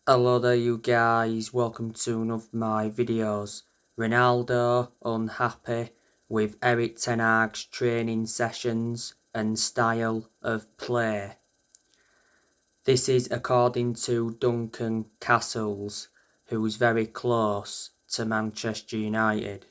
Hello there you guys, welcome to one of my videos. Ronaldo unhappy with Erik Ten Hag's training sessions and style of play. This is according to Duncan Castles, who is very close to Manchester United.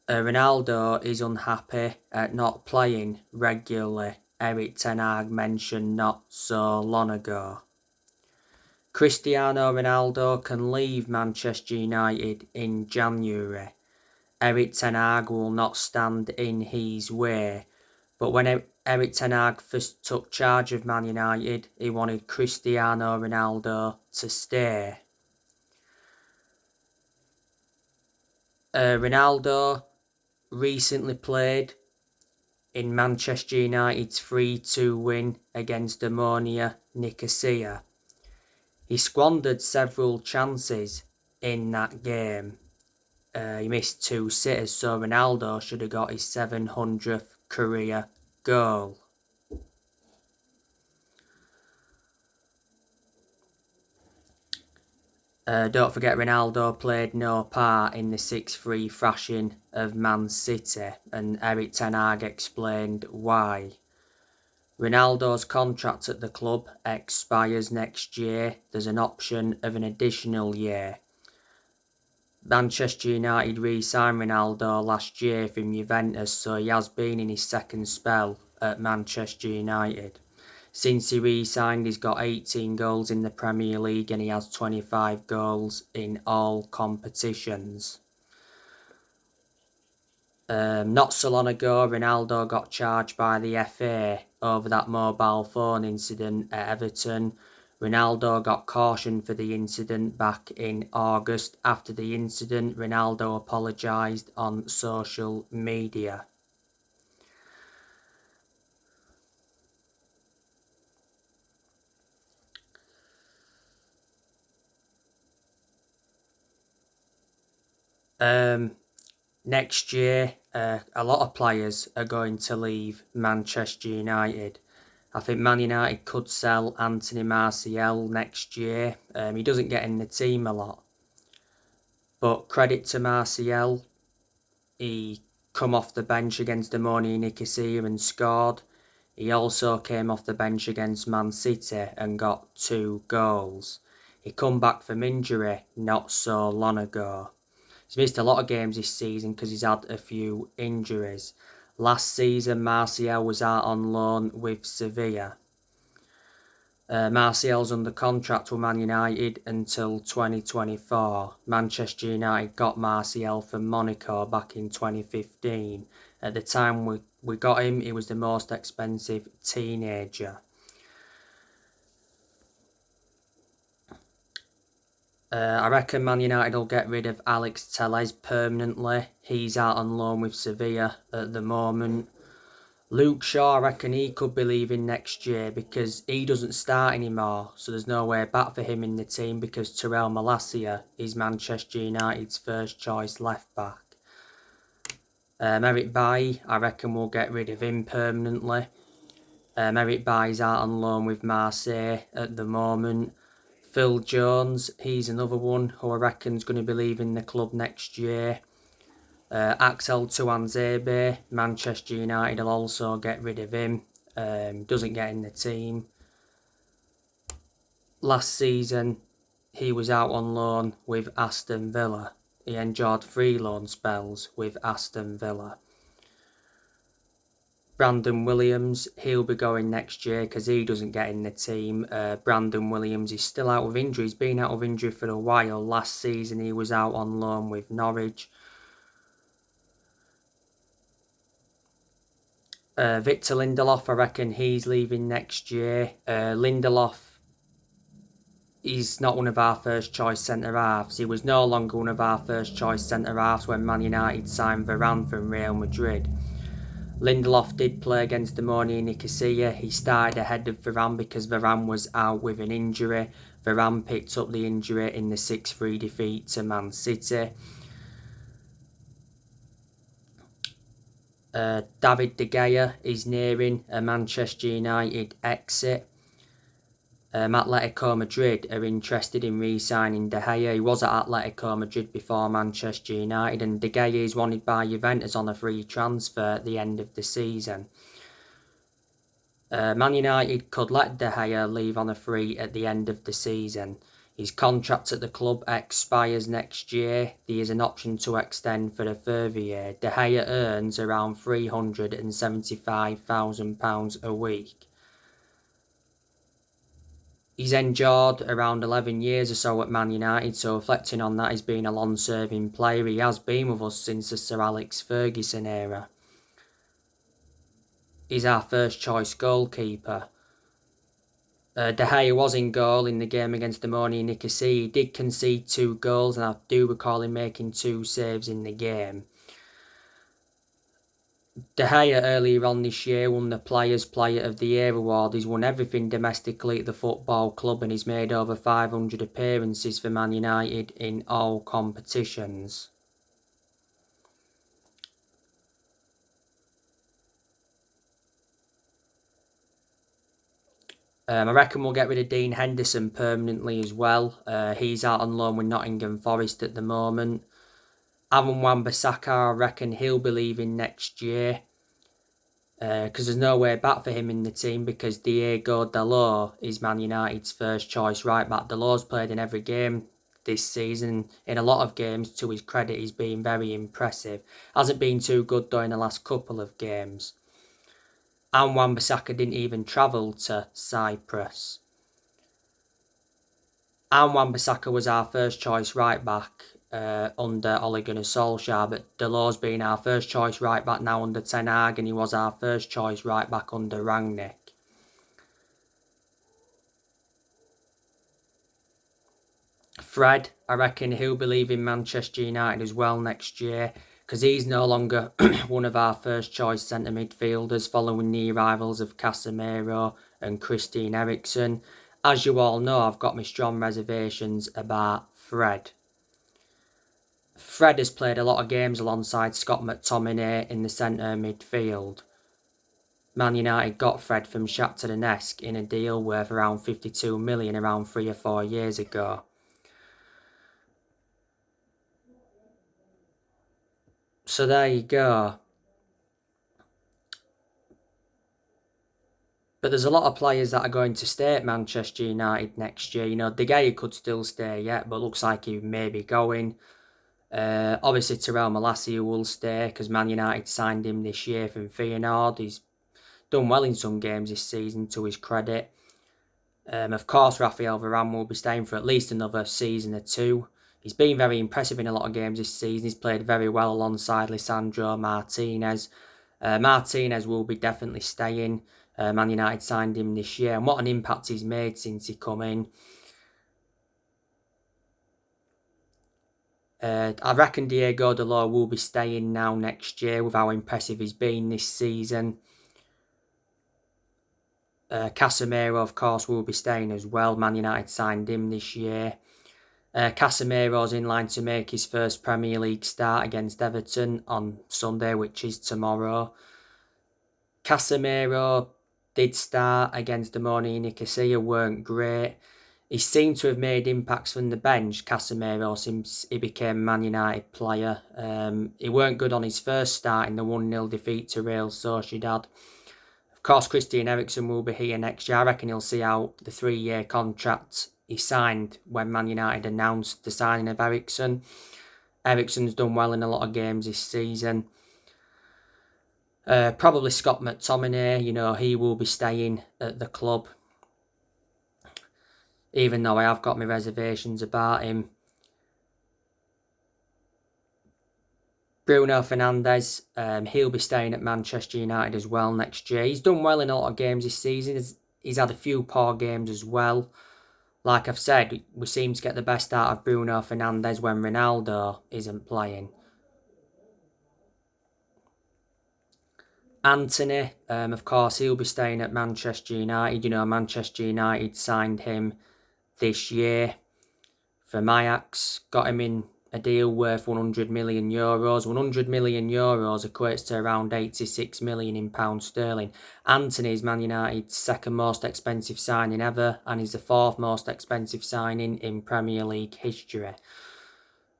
Ronaldo is unhappy at not playing regularly, Erik Ten Hag mentioned not so long ago. Cristiano Ronaldo can leave Manchester United in January. Erik Ten Hag will not stand in his way. But when Erik Ten Hag first took charge of Man United, he wanted Cristiano Ronaldo to stay. Ronaldo recently played in Manchester United's 3-2 win against Ammonia Nicosia. He squandered several chances in that game. He missed 2 sitters, so Ronaldo should have got his 700th career goal. Don't forget Ronaldo played no part in the 6-3 thrashing of Man City, and Erik Ten Hag explained why. Ronaldo's contract at the club expires next year. There's an option of an additional year. Manchester United re-signed Ronaldo last year from Juventus, so he has been in his second spell at Manchester United. Since he re-signed, he's got 18 goals in the Premier League and he has 25 goals in all competitions. Not so long ago, Ronaldo got charged by the FA over that mobile phone incident at Everton. Ronaldo got cautioned for the incident back in August. After the incident, Ronaldo apologised on social media. Next year, a lot of players are going to leave Manchester United. I think Man United could sell Anthony Martial next year. He doesn't get in the team a lot. But credit to Martial, he come off the bench against Ammonia Nicosia and scored. He also came off the bench against Man City and got 2 goals. He come back from injury not so long ago. He's missed a lot of games this season because he's had a few injuries. Last season, Martial was out on loan with Sevilla. Martial's under contract with Man United until 2024. Manchester United got Martial from Monaco back in 2015. At the time we got him, he was the most expensive teenager. I reckon Man United will get rid of Alex Telles permanently. He's out on loan with Sevilla at the moment. Luke Shaw, I reckon he could be leaving next year because he doesn't start anymore. So there's no way back for him in the team because Terrell Malacia is Manchester United's first choice left back. Erik Bailly, I reckon we'll get rid of him permanently. Erik Bailly's out on loan with Marseille at the moment. Phil Jones, he's another one who I reckon's going to be leaving the club next year. Axel Tuanzebe, Manchester United will also get rid of him. Doesn't get in the team. Last season, he was out on loan with Aston Villa. He enjoyed 3 loan spells with Aston Villa. Brandon Williams, he'll be going next year because he doesn't get in the team. Brandon Williams is still out of injury. He's been out of injury for a while. Last season he was out on loan with Norwich. Victor Lindelof, I reckon he's leaving next year. Lindelof, he's not one of our first choice centre-halves. He was no longer one of our first choice centre-halves when Man United signed Varane from Real Madrid. Lindelof did play against Ammonia Nicosia. He started ahead of Varane because Varane was out with an injury. Varane picked up the injury in the 6-3 defeat to Man City. David De Gea is nearing a Manchester United exit. Atletico Madrid are interested in re-signing De Gea. He was at Atletico Madrid before Manchester United, and De Gea is wanted by Juventus on a free transfer at the end of the season. Man United could let De Gea leave on a free at the end of the season. His contract at the club expires next year. There is an option to extend for a further year. De Gea earns around £375,000 a week. He's endured around 11 years or so at Man United, so reflecting on that, he's been a long-serving player. He has been with us since the Sir Alex Ferguson era. He's our first choice goalkeeper. De Gea was in goal in the game against Ammonia Nicosia. He did concede 2 goals, and I do recall him making 2 saves in the game. De Gea earlier on this year won the Players' Player of the Year award. He's won everything domestically at the football club, and he's made over 500 appearances for Man United in all competitions. I reckon we'll get rid of Dean Henderson permanently as well. He's out on loan with Nottingham Forest at the moment. Aaron Wan-Bissaka, I reckon he'll be leaving next year. Because there's no way back for him in the team, because Diego Dalot is Man United's first choice right back. Dalot's played in every game this season. In a lot of games, to his credit, he's been very impressive. Hasn't been too good though in the last couple of games. And Wan-Bissaka didn't even travel to Cyprus. And Wan-Bissaka was our first choice right back under Ole Gunnar Solskjaer, but Dalot's been our first choice right back now under Ten Hag, and he was our first choice right back under Rangnick. Fred, I reckon he'll be leaving Manchester United as well next year, because he's no longer one of our first choice centre midfielders following the arrivals of Casemiro and Christian Eriksen. As you all know, I've got my strong reservations about Fred. Fred has played a lot of games alongside Scott McTominay in the centre midfield. Man United got Fred from Shakhtar Donetsk in a deal worth around 52 million around 3 or 4 years ago. So there you go. But there's a lot of players that are going to stay at Manchester United next year. You know, De Gea could still stay yet, but looks like he may be going. Obviously, Terrell Malacia will stay because Man United signed him this year from Feyenoord. He's done well in some games this season, to his credit. Of course, Rafael Varane will be staying for at least another season or 2. He's been very impressive in a lot of games this season. He's played very well alongside Lisandro Martinez. Martinez will be definitely staying. Man United signed him this year, and what an impact he's made since he come in. I reckon Diego Dalot will be staying now next year with how impressive he's been this season. Casemiro, of course, will be staying as well. Man United signed him this year. Casemiro's in line to make his first Premier League start against Everton on Sunday, which is tomorrow. Casemiro did start against Ammonia Nicosia, weren't great. He seemed to have made impacts from the bench, Casemiro, since he became a Man United player. He weren't good on his first start in the 1-0 defeat to Real Sociedad. Of course, Christian Eriksen will be here next year. I reckon he'll see out the 3-year contract he signed when Man United announced the signing of Eriksen. Eriksen's done well in a lot of games this season. Probably Scott McTominay, you know, he will be staying at the club, even though I have got my reservations about him. Bruno Fernandes, he'll be staying at Manchester United as well next year. He's done well in a lot of games this season. He's had a few poor games as well. Like I've said, we seem to get the best out of Bruno Fernandes when Ronaldo isn't playing. Anthony, of course, he'll be staying at Manchester United. You know, Manchester United signed him this year from Ajax. Got him in a deal worth €100 million. €100 million equates to around 86 million in pounds sterling. Antony is Man United's second most expensive signing ever, and is the fourth most expensive signing in Premier League history.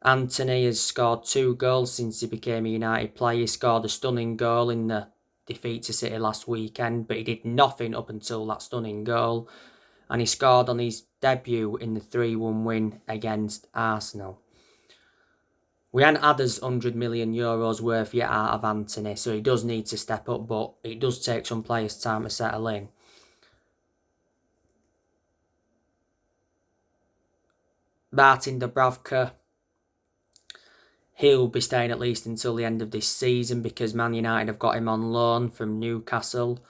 Antony has scored 2 goals since he became a United player. He scored a stunning goal in the defeat to City last weekend, but he did nothing up until that stunning goal. And he scored on his debut in the 3-1 win against Arsenal. We haven't had us €100 million worth yet out of Antony, so he does need to step up, but it does take some players time to settle in. Martin Dubravka, he'll be staying at least until the end of this season because Man United have got him on loan from Newcastle.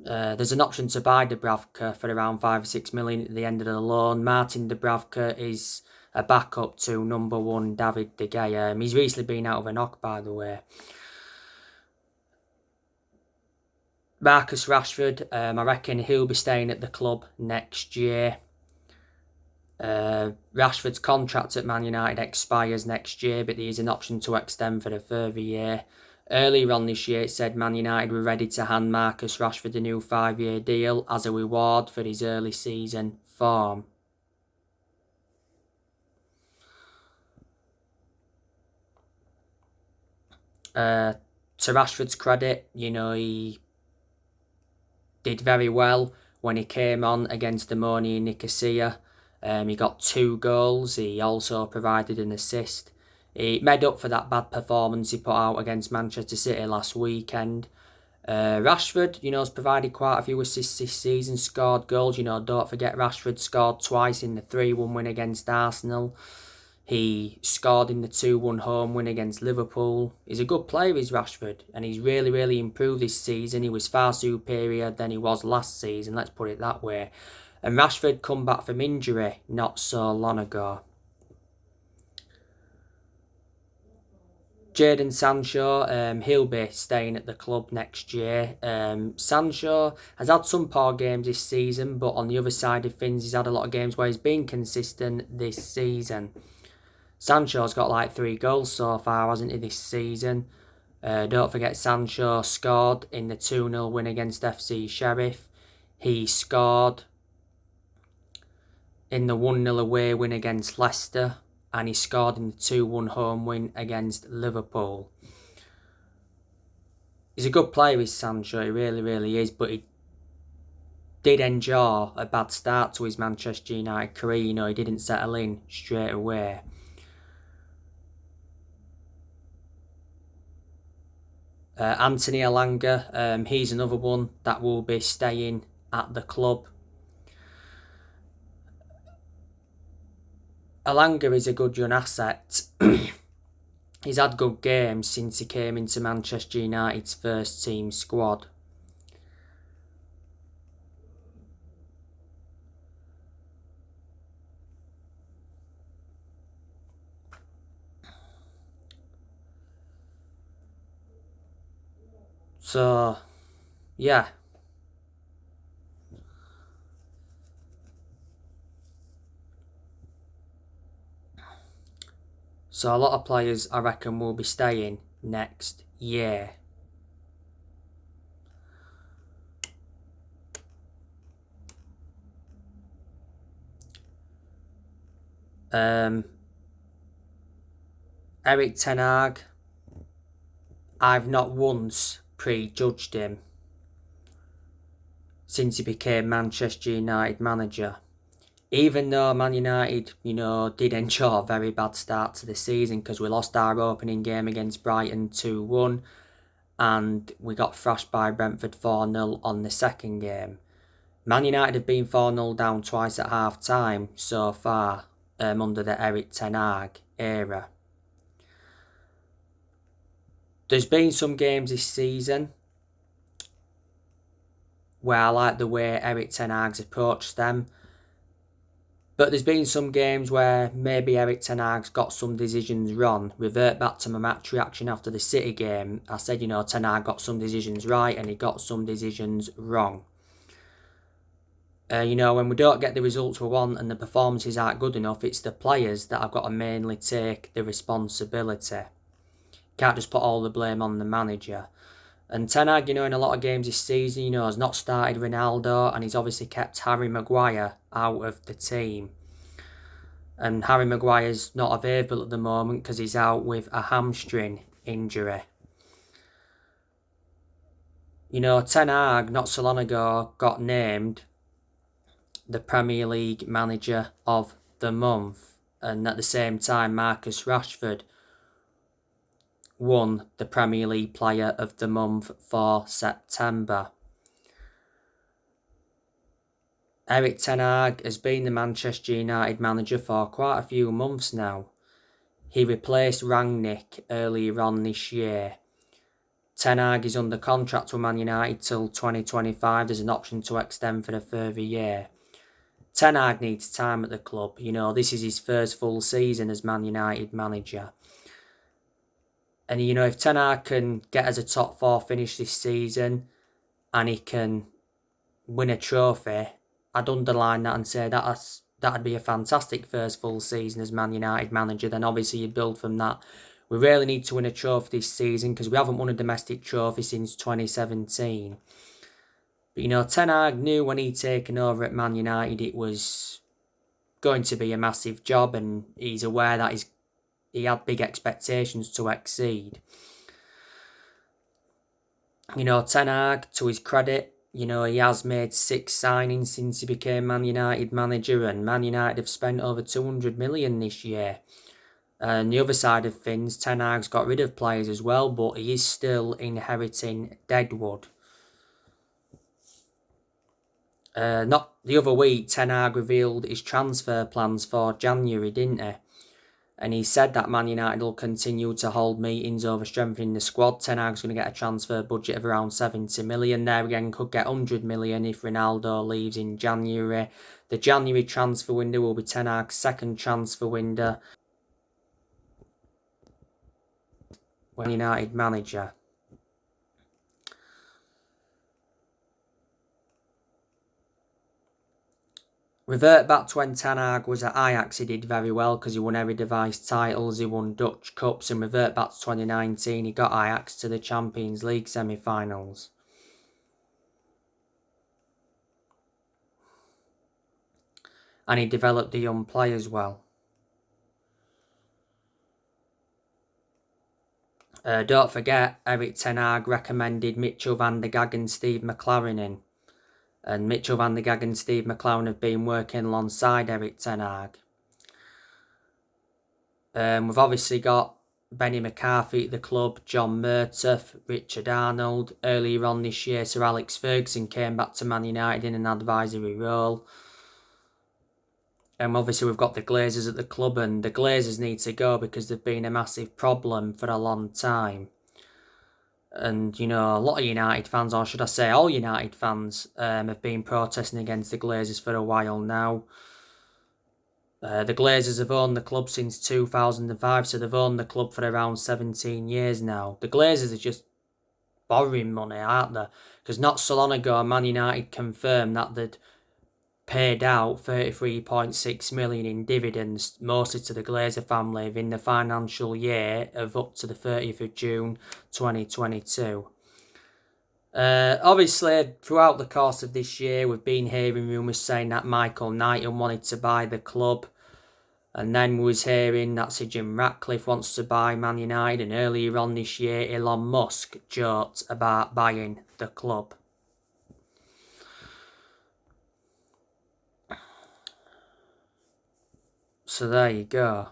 There's an option to buy Dubravka for around 5 or 6 million at the end of the loan. Martin Dubravka is a backup to number 1 David De Gea. He's recently been out of a knock, by the way. Marcus Rashford, I reckon he'll be staying at the club next year. Rashford's contract at Man United expires next year, but there is an option to extend for a further year. Earlier on this year, it said Man United were ready to hand Marcus Rashford a new 5-year deal as a reward for his early season form. To Rashford's credit, he did very well when he came on against Ammonia Nicosia. He got 2 goals. He also provided an assist. He made up for that bad performance he put out against Manchester City last weekend. Rashford, has provided quite a few assists this season, scored goals. Don't forget Rashford scored twice in the 3-1 win against Arsenal. He scored in the 2-1 home win against Liverpool. He's a good player, is Rashford, and he's really, really improved this season. He was far superior than he was last season, let's put it that way. And Rashford come back from injury not so long ago. Jadon Sancho, he'll be staying at the club next year. Sancho has had some poor games this season, but on the other side of things, he's had a lot of games where he's been consistent this season. Sancho's got like 3 goals so far, hasn't he, this season? Don't forget Sancho scored in the 2-0 win against FC Sheriff. He scored in the 1-0 away win against Leicester. And he scored in the 2-1 home win against Liverpool. He's a good player, is Sancho. He really, really is. But he did endure a bad start to his Manchester United career. He didn't settle in straight away. Anthony Elanga, he's another one that will be staying at the club. Elanga is a good young asset. He's had good games since he came into Manchester United's first team squad. So, yeah. So a lot of players, I reckon, will be staying next year. Erik Ten Hag, I've not once prejudged him since he became Manchester United manager. Even though Man United, did ensure a very bad start to the season because we lost our opening game against Brighton 2-1 and we got thrashed by Brentford 4-0 on the second game. Man United have been 4-0 down twice at half-time so far under the Erik Ten Hag era. There's been some games this season where I like the way Erik Ten Hag's approached them. But there's been some games where maybe Erik Ten Hag's got some decisions wrong. Revert back to my match reaction after the City game. I said, Ten Hag got some decisions right and he got some decisions wrong. When we don't get the results we want and the performances aren't good enough, it's the players that have got to mainly take the responsibility. Can't just put all the blame on the manager. And Ten Hag, in a lot of games this season, has not started Ronaldo, and he's obviously kept Harry Maguire out of the team. And Harry Maguire's not available at the moment because he's out with a hamstring injury. Ten Hag, not so long ago, got named the Premier League Manager of the Month. And at the same time, Marcus Rashford won the Premier League Player of the Month for September. Erik Ten Hag has been the Manchester United manager for quite a few months now. He replaced Rangnick earlier on this year. Ten Hag is under contract with Man United till 2025. There's an option to extend for a further year. Ten Hag needs time at the club. This is his first full season as Man United manager. And, if Ten Hag can get us a top 4 finish this season and he can win a trophy, I'd underline that and say that'd be a fantastic first full season as Man United manager. Then obviously you build from that. We really need to win a trophy this season because we haven't won a domestic trophy since 2017. But Ten Hag knew when he'd taken over at Man United it was going to be a massive job, and he's aware that he had big expectations to exceed. Ten Hag, to his credit, he has made 6 signings since he became Man United manager, and Man United have spent over 200 million this year. And the other side of things, Ten Hag's got rid of players as well, but he is still inheriting deadwood. Not the other week, Ten Hag revealed his transfer plans for January, didn't he? And he said that Man United will continue to hold meetings over strengthening the squad. Ten Hag's going to get a transfer budget of around 70 million. There again, could get 100 million if Ronaldo leaves in January. The January transfer window will be Ten Hag's second transfer window when United manager. Revert back to when Ten Hag was at Ajax, he did very well because he won every device titles, he won Dutch Cups, and revert back to 2019, he got Ajax to the Champions League semi-finals. And he developed the young players well. Don't forget, Erik Ten Hag recommended Mitchell van der Gaag and Steve McLaren in. And Mitchell van der Gaag and Steve McLaren have been working alongside Erik Ten Hag. We've obviously got Benny McCarthy at the club, John Murtough, Richard Arnold. Earlier on this year, Sir Alex Ferguson came back to Man United in an advisory role. And obviously we've got the Glazers at the club, and the Glazers need to go because they've been a massive problem for a long time. And, a lot of United fans, or should I say all United fans, have been protesting against the Glazers for a while now. The Glazers have owned the club since 2005, so they've owned the club for around 17 years now. The Glazers are just borrowing money, aren't they? Because not so long ago, Man United confirmed that they'd paid out 33.6 million in dividends, mostly to the Glazer family, in the financial year of up to the 30th of June 2022. Obviously, throughout the course of this year, we've been hearing rumours saying that Michael Knighton wanted to buy the club. And then we was hearing that Sir Jim Ratcliffe wants to buy Man United. And earlier on this year, Elon Musk joked about buying the club. So there you go.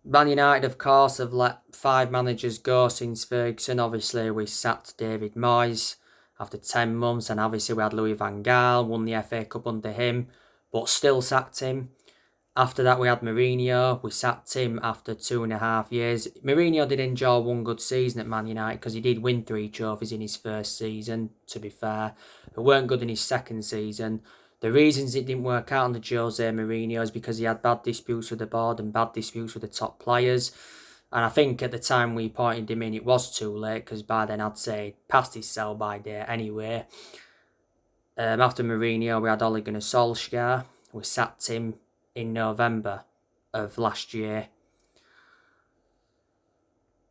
Man United, of course, have let 5 managers go since Ferguson. Obviously, we sacked David Moyes after 10 months, and obviously we had Louis van Gaal, won the FA Cup under him, but still sacked him. After that, we had Mourinho. We sacked him after 2.5 years. Mourinho did enjoy one good season at Man United because he did win 3 trophies in his first season, to be fair. But weren't good in his second season. The reasons it didn't work out under Jose Mourinho is because he had bad disputes with the board and bad disputes with the top players. And I think at the time we appointed him in, it was too late, because by then I'd say past his sell-by date anyway. After Mourinho, we had Ole Gunnar Solskjaer. We sacked him in November of last year.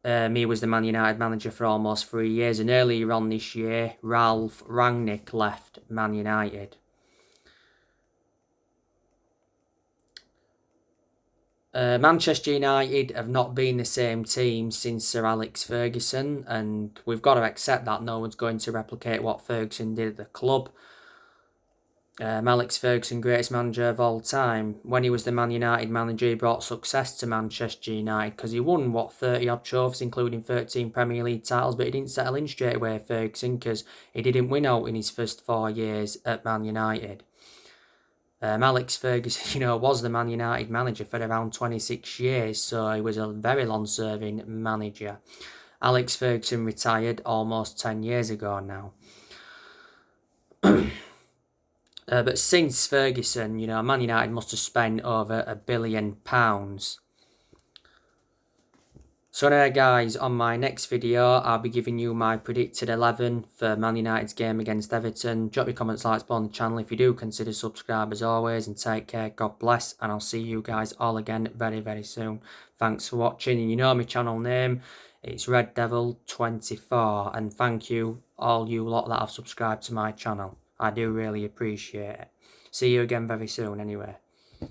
He was the Man United manager for almost 3 years, and earlier on this year, Ralf Rangnick left Man United. Manchester United have not been the same team since Sir Alex Ferguson, and we've got to accept that no one's going to replicate what Ferguson did at the club. Alex Ferguson, greatest manager of all time. When he was the Man United manager, he brought success to Manchester United because he won, 30 odd trophies, including 13 Premier League titles, but he didn't settle in straight away, Ferguson, because he didn't win out in his first 4 years at Man United. Alex Ferguson, was the Man United manager for around 26 years, so he was a very long-serving manager. Alex Ferguson retired almost 10 years ago now. But since Ferguson, Man United must have spent over £1 billion. So now guys, on my next video, I'll be giving you my predicted 11 for Man United's game against Everton. Drop your comments, likes on the channel if you do. Consider subscribe as always, and take care. God bless, and I'll see you guys all again very, very soon. Thanks for watching, and you know my channel name. It's Red Devil 24, and thank you all you lot that have subscribed to my channel. I do really appreciate it. See you again very soon anyway.